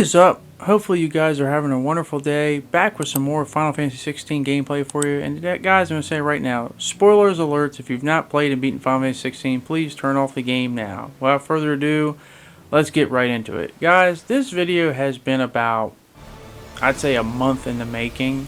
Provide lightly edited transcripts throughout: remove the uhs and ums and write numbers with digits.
is up? Hopefully you guys are having a wonderful day. Back with some more Final Fantasy 16 gameplay for you. And guys, I'm going to say right now, spoilers alerts, if you've not played and beaten Final Fantasy 16, please turn off the game now. Without further ado, let's get right into it. Guys, this video has been about, I'd say, a month in the making.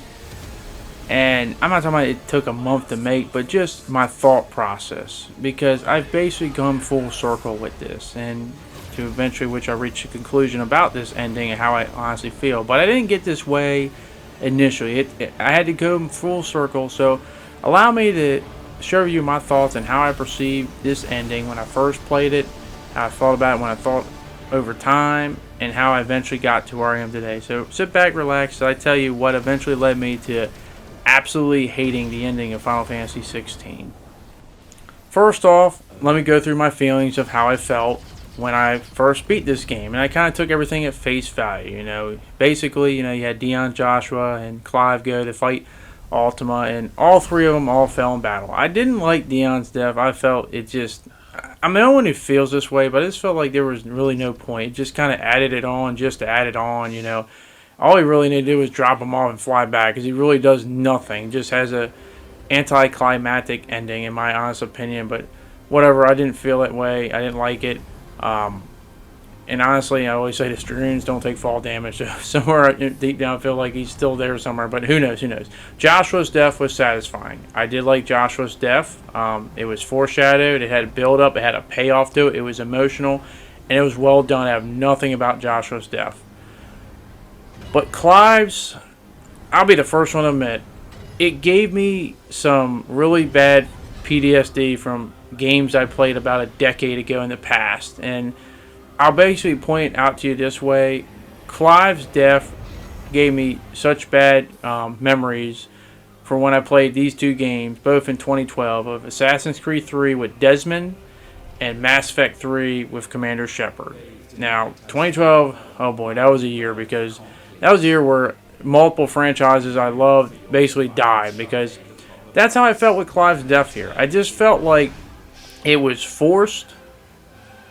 And I'm not talking about it took a month to make, but just my thought process. Because I've basically gone full circle with this. And to eventually which I reached a conclusion about this ending and how I honestly feel. But I didn't get this way initially. I had to go full circle. So allow me to show you my thoughts and how I perceived this ending when I first played it, how I thought about it when I thought over time, and how I eventually got to where I am today. So sit back, relax, as I tell you what eventually led me to absolutely hating the ending of Final Fantasy 16. First off, let me go through my feelings of how I felt when I first beat this game, and I kind of took everything at face value. Basically, you had Dion, Joshua, and Clive go to fight Ultima, and all three of them all fell in battle. I didn't like Dion's death. I felt it just, I'm the only one who feels this way, but I just felt like there was really no point. It just kind of added it on just to add it on. All he really needed to do was drop him off and fly back, because he really does nothing. Just has a anticlimactic ending, in my honest opinion. But whatever, I didn't feel that way. I didn't like it. And honestly, I always say this: Dragoons don't take fall damage. So somewhere deep down, I feel like he's still there somewhere. But who knows? Who knows? Joshua's death was satisfying. I did like Joshua's death. It was foreshadowed. It had a build up. It had a payoff to it. It was emotional, and it was well done. I have nothing about Joshua's death. But Clive's, I'll be the first one to admit, it gave me some really bad PTSD from games I played about a decade ago in the past. And I'll basically point it out to you this way: Clive's death gave me such bad memories for when I played these two games, both in 2012, of Assassin's Creed 3 with Desmond and Mass Effect 3 with Commander Shepard. Now, 2012, oh boy, that was a year, because that was a year where multiple franchises I loved basically died, because that's how I felt with Clive's death here. I just felt like it was forced,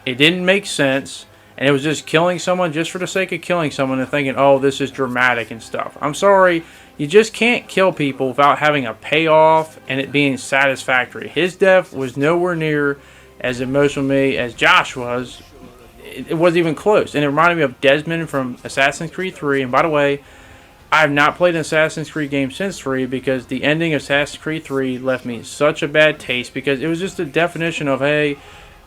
it didn't make sense, and it was just killing someone just for the sake of killing someone and thinking, oh, this is dramatic and stuff. I'm sorry, you just can't kill people without having a payoff and it being satisfactory. His death was nowhere near as emotional to me as Joshua's. It wasn't even close, and it reminded me of Desmond from Assassin's Creed 3, and by the way, I have not played an Assassin's Creed game since 3, because the ending of Assassin's Creed 3 left me such a bad taste, because it was just a definition of, hey,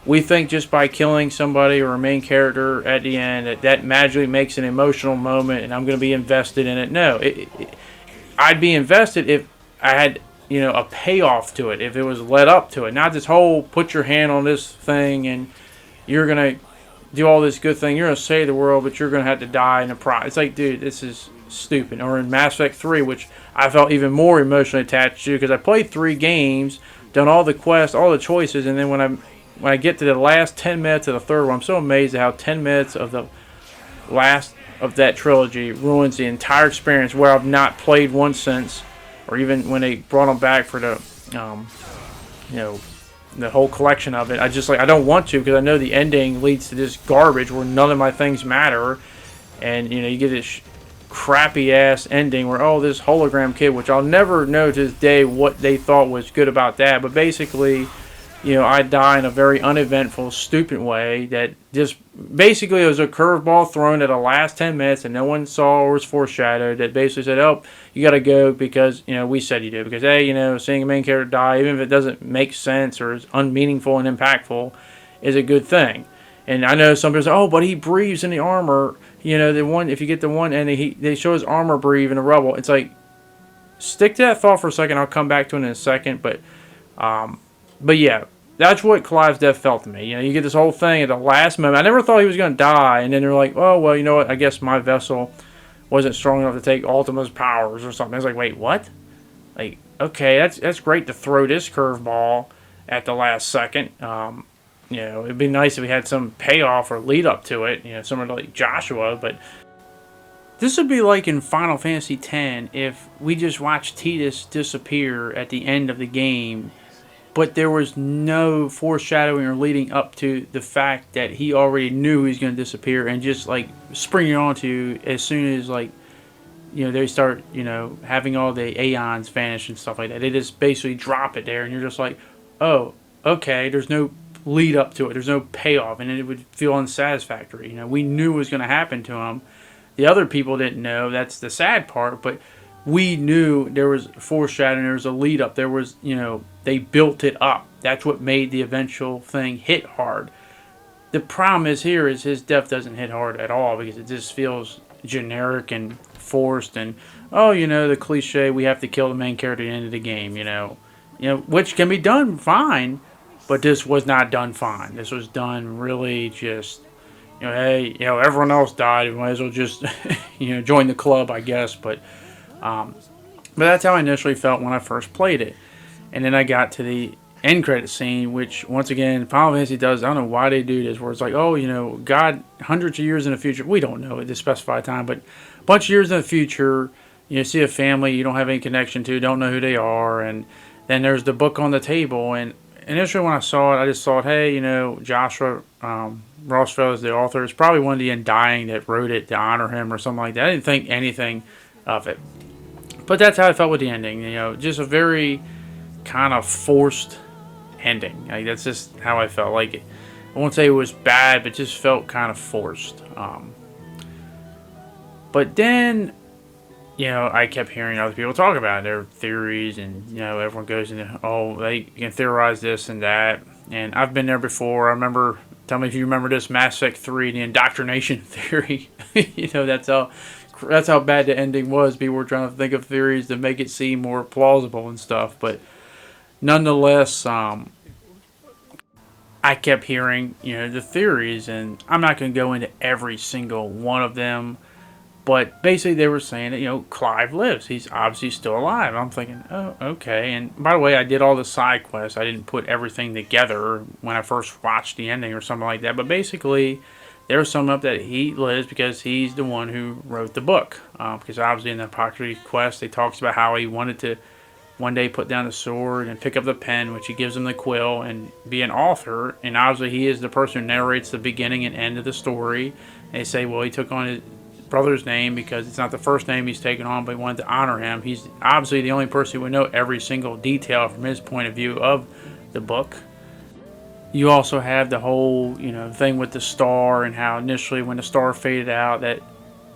we think just by killing somebody or a main character at the end that magically makes an emotional moment and I'm going to be invested in it. No, I'd be invested if I had, a payoff to it, if it was led up to it, not this whole put your hand on this thing and you're going to do all this good thing, you're going to save the world, but you're going to have to die in the process. It's like, dude, this is stupid. Or in Mass Effect 3, which I felt even more emotionally attached to, because I played 3 games, done all the quests, all the choices, and then when I get to the last 10 minutes of the third one, I'm so amazed at how 10 minutes of the last of that trilogy ruins the entire experience, where I've not played one since, or even when they brought them back for the the whole collection of it. I don't want to, because I know the ending leads to this garbage where none of my things matter, and you get this crappy ass ending where, oh, this hologram kid, which I'll never know to this day what they thought was good about that, but basically, I die in a very uneventful, stupid way that just basically it was a curveball thrown at the last 10 minutes and no one saw or was foreshadowed, that basically said, oh, you got to go because, we said you do. Because, hey, seeing a main character die, even if it doesn't make sense or is unmeaningful and impactful, is a good thing. And I know some people say, oh, but he breathes in the armor. The one, if you get the one and they show his armor breathe in the rubble. It's like, stick to that thought for a second. I'll come back to it in a second. But yeah, that's what Clive's death felt to me. You get this whole thing at the last moment. I never thought he was going to die. And then they're like, oh, well, you know what? I guess my vessel wasn't strong enough to take Ultima's powers or something. I was like, wait, what? Like, okay, that's great to throw this curveball at the last second. It'd be nice if we had some payoff or lead up to it, someone like Joshua, but this would be like in Final Fantasy X if we just watched Tidus disappear at the end of the game, but there was no foreshadowing or leading up to the fact that he already knew he was going to disappear and just like spring it onto you as soon as like they start having all the aeons vanish and stuff like that. They just basically drop it there, and you're just like, oh, okay. There's no lead up to it. There's no payoff, and it would feel unsatisfactory. We knew it was going to happen to him. The other people didn't know. That's the sad part, but we knew there was foreshadowing. There was a lead up. There was, they built it up. That's what made the eventual thing hit hard. The problem is here is his death doesn't hit hard at all because it just feels generic and forced and the cliche, we have to kill the main character at the end of the game, which can be done fine, but this was not done fine. This was done really just hey, everyone else died, we might as well just join the club, I guess. But that's how I initially felt when I first played it. And then I got to the end credit scene, which once again Final Fantasy does. I don't know why they do this, where it's like, God, hundreds of years in the future, we don't know at this specified time, but a bunch of years in the future, you see a family you don't have any connection to, don't know who they are, and then there's the book on the table. And initially when I saw it, I just thought, hey, Joshua Rossfeld is the author. It's probably one of the Undying that wrote it to honor him or something like that. I didn't think anything of it, but that's how I felt with the ending. Just a very kind of forced ending. Like, that's just how I felt. Like, I won't say it was bad, but just felt kind of forced. But then, I kept hearing other people talk about their theories, and everyone goes into, they can theorize this and that. And I've been there before. I remember, tell me if you remember this, Mass Effect 3, the indoctrination theory. That's how bad the ending was. People were trying to think of theories to make it seem more plausible and stuff, but nonetheless, I kept hearing, the theories, and I'm not going to go into every single one of them, but basically they were saying that, Clive lives. He's obviously still alive. I'm thinking, oh, okay. And by the way, I did all the side quests. I didn't put everything together when I first watched the ending or something like that, but basically they were summing up that he lives because he's the one who wrote the book. Because obviously in the Apocryphy quest, they talks about how he wanted to one day put down the sword and pick up the pen, which he gives him the quill, and be an author. And obviously he is the person who narrates the beginning and end of the story. And they say, well, he took on his brother's name because it's not the first name he's taken on, but he wanted to honor him. He's obviously the only person who would know every single detail from his point of view of the book. You also have the whole, thing with the star, and how initially when the star faded out, that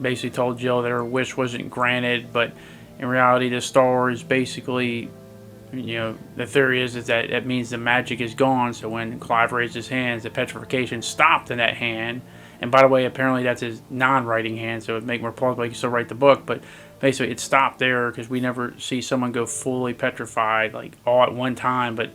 basically told Jill that her wish wasn't granted, but in reality the star is basically, the theory is that it means the magic is gone. So when Clive raised his hands, the petrification stopped in that hand. And by the way, apparently that's his non-writing hand, so it would make more plausible he can still write the book. But basically it stopped there because we never see someone go fully petrified, like all at one time. But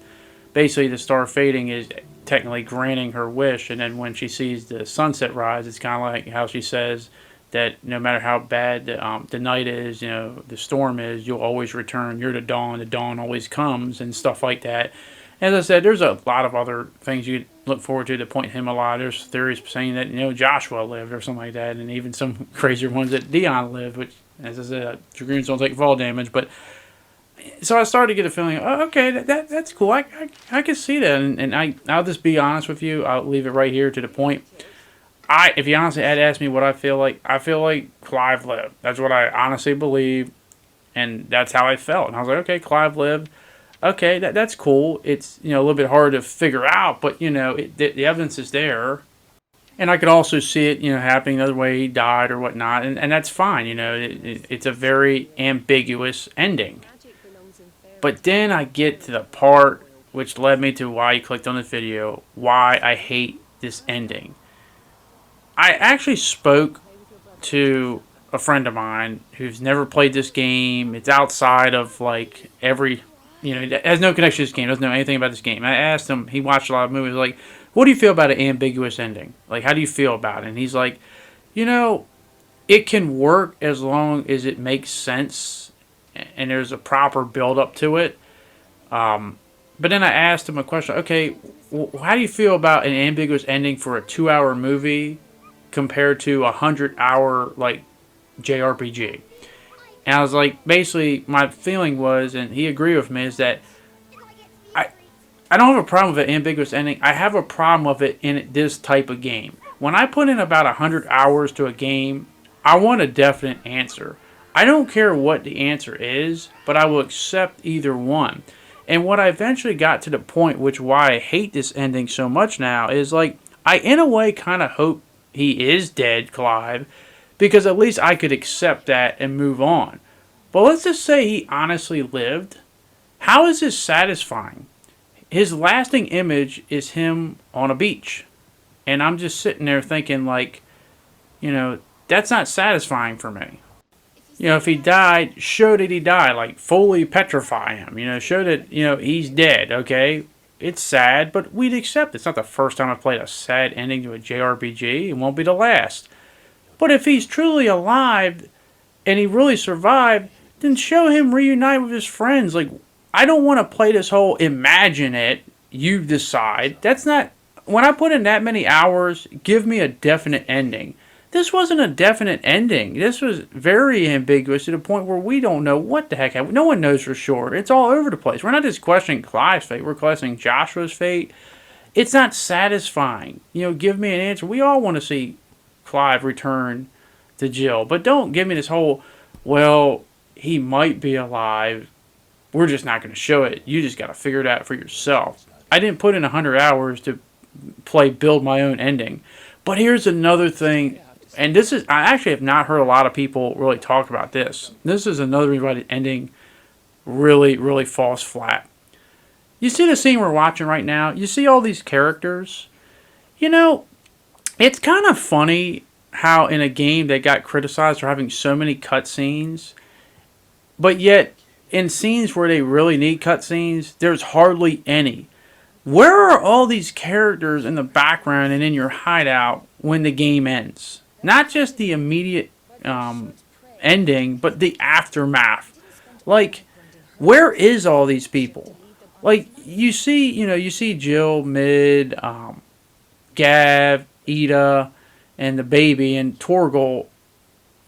basically the star fading is technically granting her wish. And then when she sees the sunset rise, it's kind of like how she says that no matter how bad the night is, the storm is, you'll always return. You're the dawn always comes, and stuff like that. As I said, there's a lot of other things you look forward to point him a lot. There's theories saying that Joshua lived or something like that, and even some crazier ones that Dion lived, which, as I said, Dragoons don't take fall damage. But so I started to get a feeling, oh, okay, that's cool. I can see that, and I'll just be honest with you. I'll leave it right here to the point. If you honestly had asked me what I feel like Clive lived. That's what I honestly believe, and that's how I felt. And I was like, okay, Clive lived. Okay, that's cool. It's a little bit hard to figure out, but the evidence is there, and I could also see it happening the other way. He died or whatnot, and that's fine. It's a very ambiguous ending. But then I get to the part which led me to why you clicked on this video, why I hate this ending. I actually spoke to a friend of mine who's never played this game. It's outside of like every. It has no connection to this game. Doesn't know anything about this game. I asked him. He watched a lot of movies. Like, what do you feel about an ambiguous ending? Like, how do you feel about it? And he's like, it can work as long as it makes sense and there's a proper build up to it. But then I asked him a question. Okay, how do you feel about an ambiguous ending for a 2-hour movie compared to a 100-hour like JRPG? And I was like, basically, my feeling was, and he agreed with me, is that I don't have a problem with an ambiguous ending. I have a problem with it in this type of game. When I put in about 100 hours to a game, I want a definite answer. I don't care what the answer is, but I will accept either one. And what I eventually got to the point, which why I hate this ending so much now, is like, I in a way kind of hope he is dead, Clive, because at least I could accept that and move on. But let's just say he honestly lived. How is this satisfying? His lasting image is him on a beach. And I'm just sitting there thinking, like, that's not satisfying for me. If he died, show that he died, like, fully petrify him. Show that, he's dead, okay? It's sad, but we'd accept it. It's not the first time I've played a sad ending to a JRPG. It won't be the last. But if he's truly alive and he really survived, then show him reunite with his friends. Like, I don't want to play this whole imagine it, you decide. That's not. When I put in that many hours, give me a definite ending. This wasn't a definite ending. This was very ambiguous to the point where we don't know what the heck happened. No one knows for sure. It's all over the place. We're not just questioning Clive's fate. We're questioning Joshua's fate. It's not satisfying. Give me an answer. We all want to see Clive return to Jill. But don't give me this whole, well, he might be alive. We're just not going to show it. You just got to figure it out for yourself. I didn't put in 100 hours to build my own ending. But here's another thing, and this is, I actually have not heard a lot of people really talk about this. This is another reason why the ending really, really falls flat. You see the scene we're watching right now? You see all these characters? It's kind of funny how in a game that got criticized for having so many cutscenes, but yet in scenes where they really need cutscenes, there's hardly any. Where are all these characters in the background and in your hideout when the game ends? Not just the immediate ending, but the aftermath. Like, where is all these people? Like, you see Jill, Mid, Gav, Ida, and the baby, and Torgal.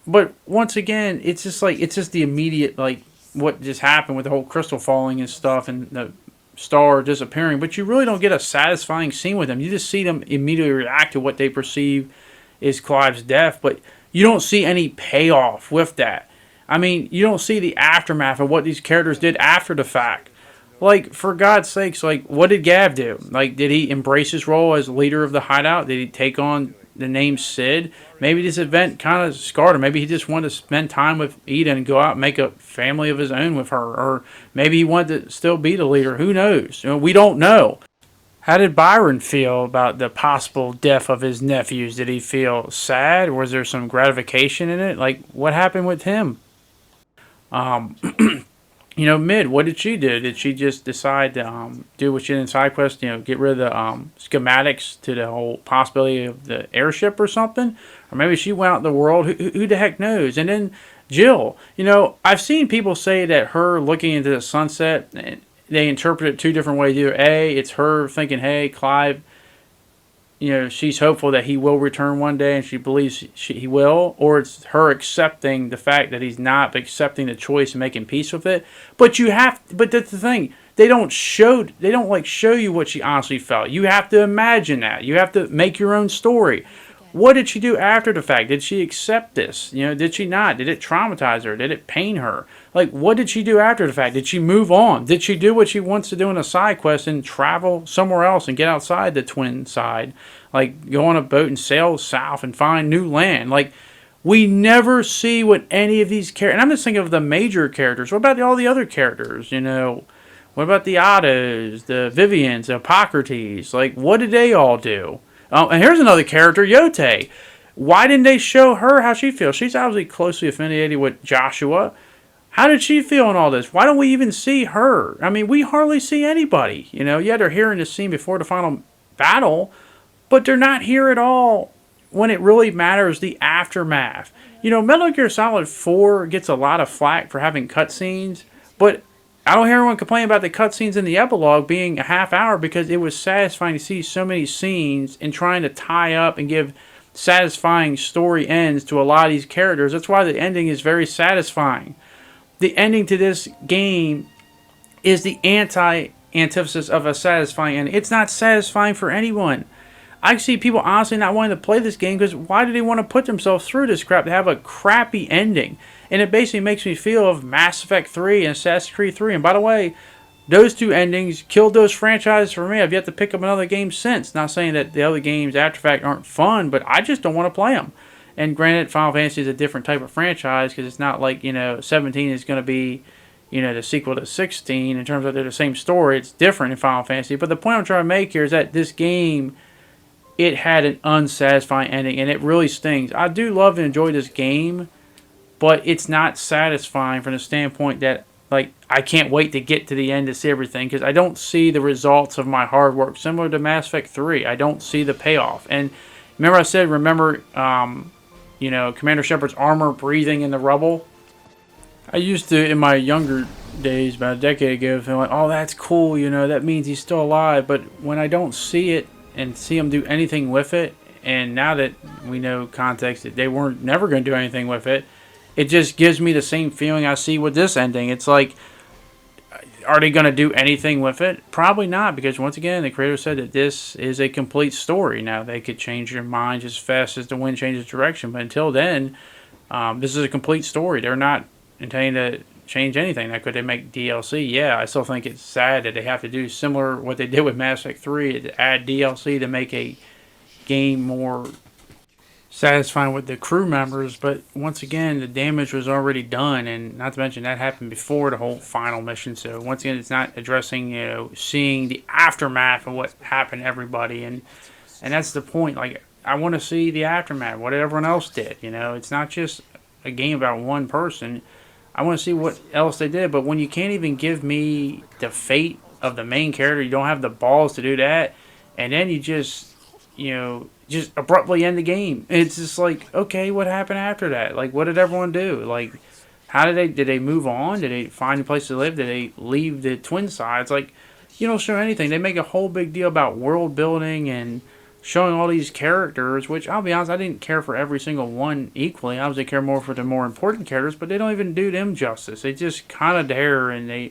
But once again, it's just the immediate, like, what just happened with the whole crystal falling and stuff, and the star disappearing, but you really don't get a satisfying scene with them. You just see them immediately react to what they perceive is Clive's death, but you don't see any payoff with that. I mean, you don't see the aftermath of what these characters did after the fact. Like, for God's sakes, like, what did Gav do? Like, did he embrace his role as leader of the hideout? Did he take on the name Sid? Maybe this event kind of scarred him. Maybe he just wanted to spend time with Ida and go out and make a family of his own with her. Or maybe he wanted to still be the leader. Who knows? We don't know. How did Byron feel about the possible death of his nephews? Did he feel sad? Was there some gratification in it? Like, what happened with him? Mid, what did she do? Did she just decide to do what she did in SideQuest, get rid of the schematics to the whole possibility of the airship or something? Or maybe she went out in the world. Who the heck knows? And then Jill, I've seen people say that her looking into the sunset, they interpret it two different ways. Either A, it's her thinking, hey, Clive, she's hopeful that he will return one day and she believes he will, or it's her accepting the fact that he's not, but accepting the choice and making peace with it. But that's the thing. They don't show you what she honestly felt. You have to imagine that. You have to make your own story. What did she do after the fact? Did she accept this? Did she not? Did it traumatize her? Did it pain her? Like, what did she do after the fact? Did she move on? Did she do what she wants to do in a side quest and travel somewhere else and get outside the twin side? Like, go on a boat and sail south and find new land? Like, we never see what any of these characters... And I'm just thinking of the major characters. What about all the other characters? What about the Ottos, the Vivians, the Hippocrates? Like, what did they all do? And here's another character, Yote. Why didn't they show her how she feels? She's obviously closely affiliated with Joshua. How did she feel in all this? Why don't we even see her? I mean, we hardly see anybody. Yeah, they're here in the scene before the final battle, but they're not here at all when it really matters, the aftermath. Metal Gear Solid 4 gets a lot of flack for having cutscenes, but I don't hear anyone complain about the cutscenes in the epilogue being a half hour because it was satisfying to see so many scenes and trying to tie up and give satisfying story ends to a lot of these characters. That's why the ending is very satisfying. The ending to this game is the antithesis of a satisfying ending. It's not satisfying for anyone. I see people honestly not wanting to play this game because why do they want to put themselves through this crap to have a crappy ending? And it basically makes me feel of Mass Effect 3 and Assassin's Creed 3. And by the way, those two endings killed those franchises for me. I've yet to pick up another game since. Not saying that the other games after fact aren't fun, but I just don't want to play them. And granted, Final Fantasy is a different type of franchise because it's not like, 17 is going to be, the sequel to 16 in terms of they're the same story. It's different in Final Fantasy. But the point I'm trying to make here is that this game, it had an unsatisfying ending, and it really stings. I do love and enjoy this game, but it's not satisfying from the standpoint that, like, I can't wait to get to the end to see everything because I don't see the results of my hard work. Similar to Mass Effect 3, I don't see the payoff. And remember I said, Commander Shepard's armor breathing in the rubble? I used to, in my younger days, about a decade ago, feel like, oh, that's cool, that means he's still alive. But when I don't see it and see him do anything with it, and now that we know context that they weren't never going to do anything with it, it just gives me the same feeling I see with this ending. It's like, are they going to do anything with it? Probably not, because once again, the creator said that this is a complete story. Now, they could change their minds as fast as the wind changes direction, but until then, this is a complete story. They're not intending to change anything. Now, could they make DLC? Yeah, I still think it's sad that they have to do similar what they did with Mass Effect 3, to add DLC to make a game more satisfying with the crew members. But once again, the damage was already done, and not to mention that happened before the whole final mission. So once again, it's not addressing, seeing the aftermath of what happened to everybody, and that's the point. Like, I want to see the aftermath, what everyone else did. It's not just a game about one person. I want to see what else they did. But when you can't even give me the fate of the main character, you don't have the balls to do that, and then you just abruptly end the game. It's just like, okay, what happened after that? Like, what did everyone do? Like, how did they move on? Did they find a place to live? Did they leave the twin sides? Like, you don't show anything. They make a whole big deal about world building and showing all these characters, which I'll be honest, I didn't care for every single one equally. I obviously care more for the more important characters, but they don't even do them justice. They just kind of dare, and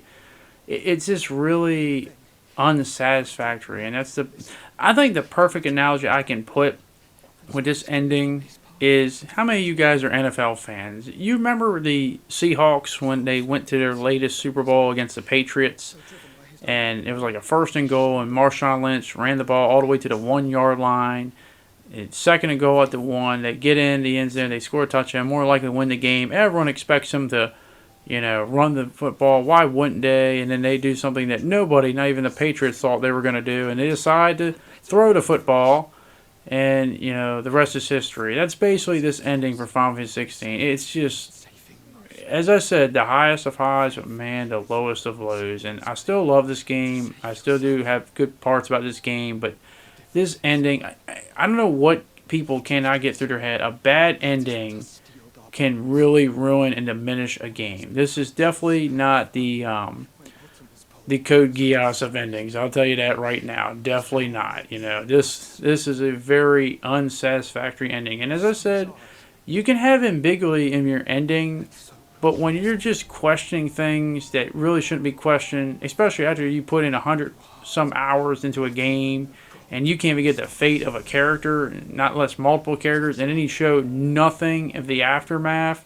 it's just really unsatisfactory. And I think the perfect analogy I can put with this ending is, how many of you guys are NFL fans? You remember the Seahawks when they went to their latest Super Bowl against the Patriots, and it was like a 1st and goal, and Marshawn Lynch ran the ball all the way to the 1-yard line. It's 2nd and goal at the 1. They get in the end zone, they score a touchdown, more likely to win the game. Everyone expects them to, run the football. Why wouldn't they? And then they do something that nobody, not even the Patriots, thought they were going to do, and they decide to throw the football, and, the rest is history. That's basically this ending for Final Fantasy 16. It's just, as I said, the highest of highs, but man, the lowest of lows. And I still love this game. I still do have good parts about this game, but this ending, I don't know what people cannot get through their head. A bad ending can really ruin and diminish a game. This is definitely not the Code Geass of endings. I'll tell you that right now. Definitely not. This is a very unsatisfactory ending. And as I said, you can have ambiguity in your ending, but when you're just questioning things that really shouldn't be questioned, especially after you put in 100 some hours into a game, and you can't even get the fate of a character, not less multiple characters, and then you show nothing of the aftermath,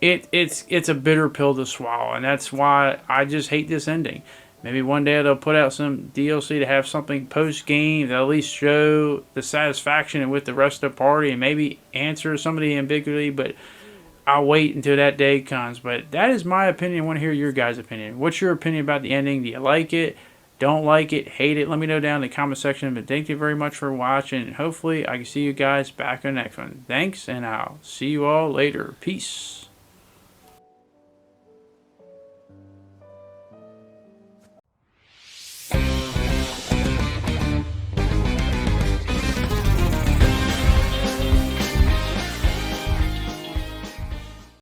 it's a bitter pill to swallow, and that's why I just hate this ending. Maybe one day they'll put out some DLC to have something post-game that at least show the satisfaction with the rest of the party and maybe answer some of the ambiguity, but I'll wait until that day comes. But that is my opinion. I want to hear your guys' opinion. What's your opinion about the ending? Do you like it? Don't like it? Hate it? Let me know down in the comment section. But thank you very much for watching. And hopefully I can see you guys back on the next one. Thanks, and I'll see you all later. Peace.